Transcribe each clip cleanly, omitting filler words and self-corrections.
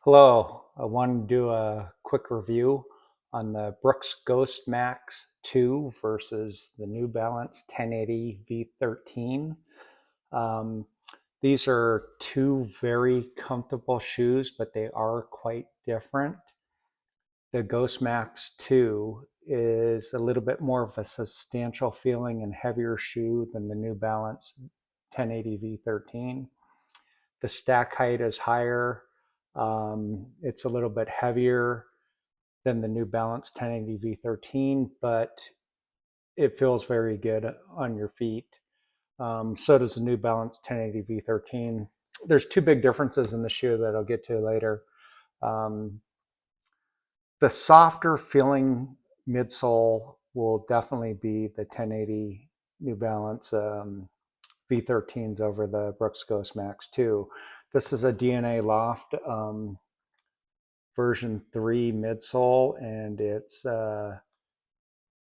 Hello, I wanted to do a quick review on the Brooks Ghost Max 2 versus the New Balance 1080 V13. Um, these are two very comfortable shoes, but they are quite different. The Ghost Max 2 is a little bit more of a substantial feeling and heavier shoe than the New Balance 1080 V13. The stack height is higher. It's a little bit heavier than the New Balance 1080 V13, but it feels very good on your feet. So does the New Balance 1080 V13. There's two big differences in the shoe that I'll get to later. Um, the softer feeling midsole will definitely be the 1080 New Balance V13s over the Brooks Ghost Max 2. This is a DNA Loft version 3 midsole, and it's a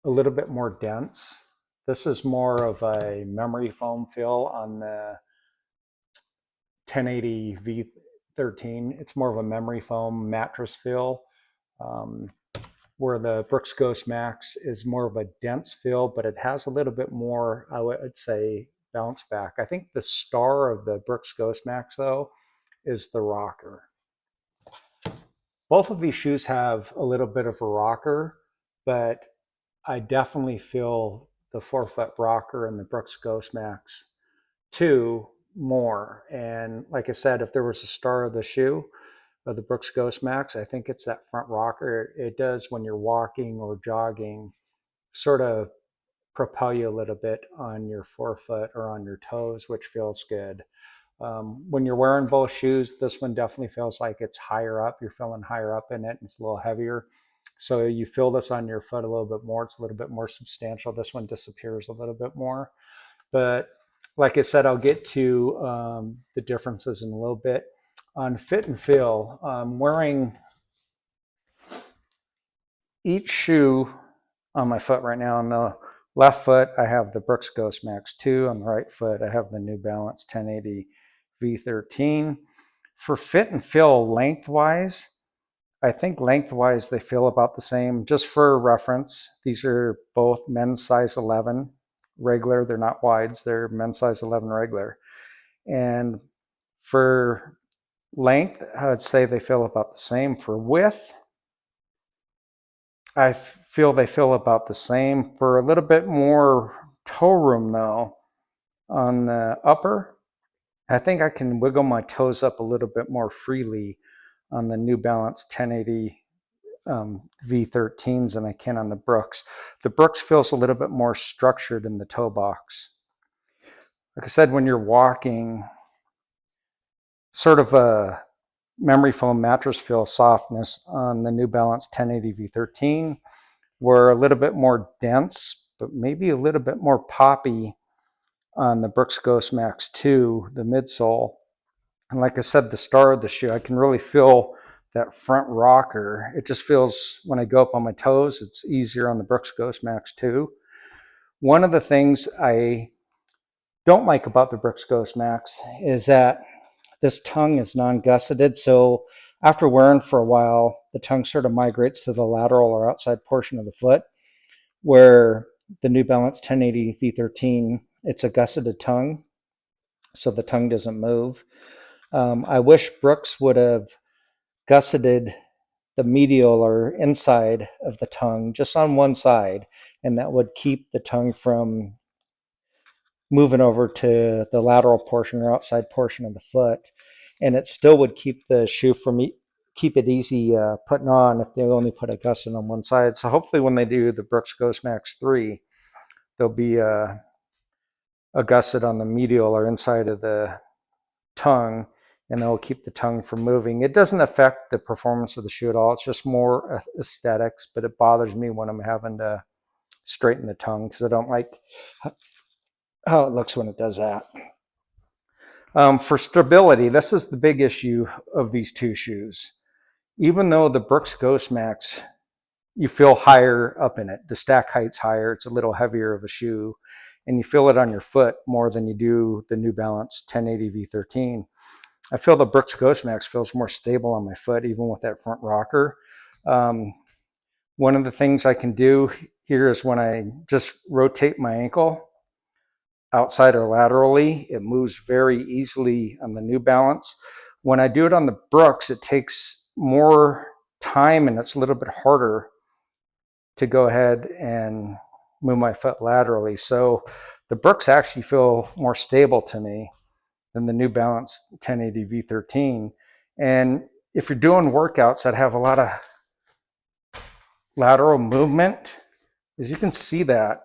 little bit more dense. This is more of a memory foam feel on the 1080 V13. It's more of a memory foam mattress feel, um, where the Brooks Ghost Max is more of a dense feel, but it has a little bit more, I would say, bounce back. I think the star of the Brooks Ghost Max, though, is the rocker. Both of these shoes have a little bit of a rocker, but I definitely feel the forefoot rocker in the Brooks Ghost Max 2 more. And like I said, if there was a star of the shoe of the Brooks Ghost Max, I think it's that front rocker. It does, when you're walking or jogging, sort of propel you a little bit on your forefoot or on your toes, which feels good. When you're wearing both shoes, this one definitely feels like it's higher up. You're feeling higher up in it, and it's a little heavier. So you feel this on your foot a little bit more. It's a little bit more substantial. This one disappears a little bit more. But like I said, I'll get to the differences in a little bit. On fit and feel, I'm wearing each shoe on my foot right now. On the left foot, I have the Brooks Ghost Max 2. On the right foot, I have the New Balance 1080 V13. For fit and feel lengthwise, I think lengthwise they feel about the same. Just for reference, these are both men's size 11 regular. They're not wides, they're men's size 11 regular. And for length, I would say they feel about the same. For width, I feel they feel about the same. For a little bit more toe room, though, on the upper, I think I can wiggle my toes up a little bit more freely on the New Balance 1080 V13s than I can on the Brooks. The Brooks feels a little bit more structured in the toe box. Like I said, when you're walking, sort of a memory foam mattress feel softness on the New Balance 1080 V13. Were a little bit more dense, but maybe a little bit more poppy on the Brooks Ghost Max 2, the midsole. And like I said, the star of the shoe, I can really feel that front rocker. It just feels, when I go up on my toes, it's easier on the Brooks Ghost Max 2. One of the things I don't like about the Brooks Ghost Max is that this tongue is non-gusseted. So after wearing for a while, the tongue sort of migrates to the lateral or outside portion of the foot, where the New Balance 1080 V13, it's a gusseted tongue, so the tongue doesn't move. I wish Brooks would have gusseted the medial or inside of the tongue just on one side, and that would keep the tongue from moving over to the lateral portion or outside portion of the foot, and it still would keep the shoe from keep it easy putting on if they only put a gusset on one side. So hopefully when they do the Brooks Ghost Max 3, there'll be a gusset on the medial or inside of the tongue, and that will keep the tongue from moving. It doesn't affect the performance of the shoe at all. It's just more aesthetics, but it bothers me when I'm having to straighten the tongue because I don't like how it looks when it does that. For stability, this is the big issue of these two shoes. Even though the Brooks Ghost Max, you feel higher up in it. The stack height's higher. It's a little heavier of a shoe, and you feel it on your foot more than you do the New Balance 1080 V13. I feel the Brooks Ghost Max feels more stable on my foot, even with that front rocker. One of the things I can do here is when I just rotate my ankle outside or laterally, it moves very easily on the New Balance. When I do it on the Brooks, it takes more time and it's a little bit harder to go ahead and move my foot laterally. So the Brooks actually feel more stable to me than the New Balance 1080 V13. And if you're doing workouts that have a lot of lateral movement, as you can see that,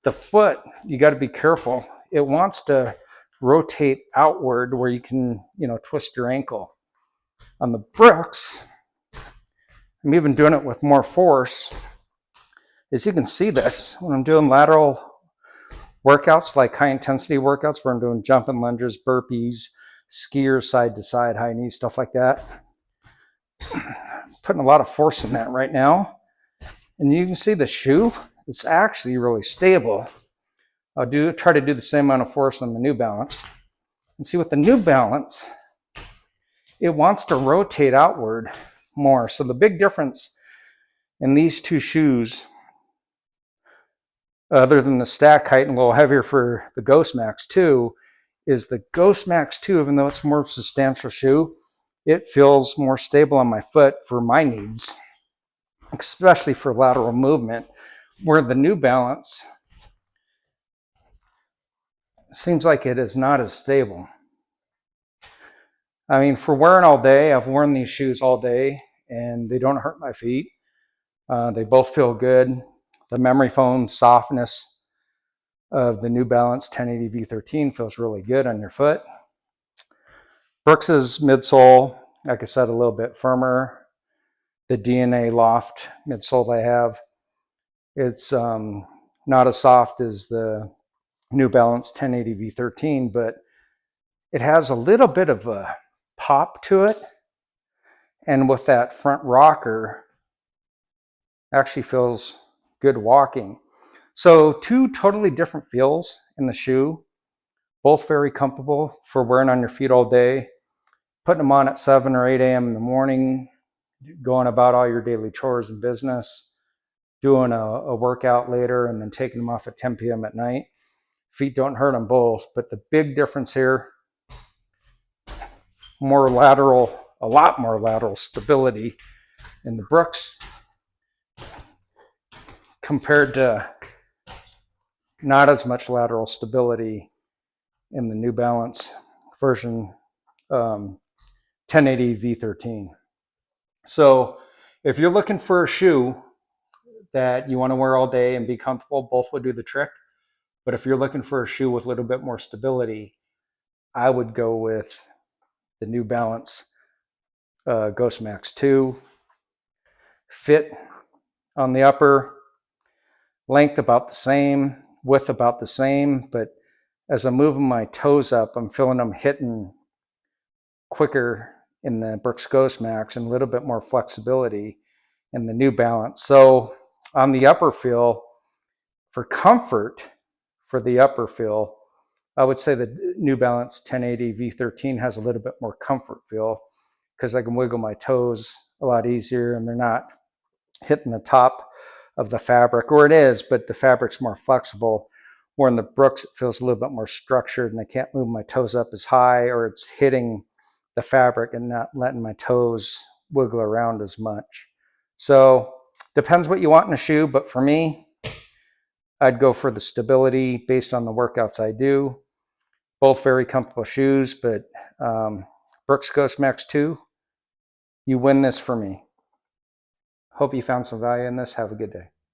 the foot, you got to be careful. It wants to rotate outward where you can, twist your ankle. On the Brooks, I'm even doing it with more force. As you can see this, when I'm doing lateral workouts, like high intensity workouts where I'm doing jumping lunges, burpees, skiers, side to side, high knees, stuff like that. Putting a lot of force in that right now. And you can see the shoe, it's actually really stable. I'll try to do the same amount of force on the New Balance. And see with the New Balance, it wants to rotate outward more. So the big difference in these two shoes, other than the stack height and a little heavier for the Ghost Max 2, is the Ghost Max 2, even though it's a more substantial shoe, it feels more stable on my foot for my needs, especially for lateral movement, where the New Balance seems like it is not as stable. I mean, for wearing all day, I've worn these shoes all day and they don't hurt my feet. They both feel good. The memory foam softness of the New Balance 1080 V13 feels really good on your foot. Brooks's midsole, like I said, a little bit firmer. The DNA Loft midsole they have, it's not as soft as the New Balance 1080 V13, but it has a little bit of a pop to it. And with that front rocker, actually feels good walking. So two totally different feels in the shoe, both very comfortable for wearing on your feet all day, putting them on at 7 or 8 a.m. in the morning, going about all your daily chores and business, doing a workout later, and then taking them off at 10 p.m. at night. Feet don't hurt them both, but the big difference here, more lateral, a lot more lateral stability in the Brooks compared to not as much lateral stability in the New Balance version 1080 V13. So if you're looking for a shoe that you want to wear all day and be comfortable, both would do the trick. But if you're looking for a shoe with a little bit more stability, I would go with the New Balance Ghost Max 2. Fit on the upper, length about the same, width about the same, but as I'm moving my toes up, I'm feeling them hitting quicker in the Brooks Ghost Max and a little bit more flexibility in the New Balance. So on the upper feel, for comfort for the upper feel, I would say the New Balance 1080 V13 has a little bit more comfort feel because I can wiggle my toes a lot easier and they're not hitting the top of the fabric, or it is, but the fabric's more flexible. Where in the Brooks, it feels a little bit more structured and I can't move my toes up as high, or it's hitting the fabric and not letting my toes wiggle around as much. So depends what you want in a shoe, but for me, I'd go for the stability based on the workouts I do. Both very comfortable shoes, but Brooks Ghost Max 2, you win this for me. Hope you found some value in this. Have a good day.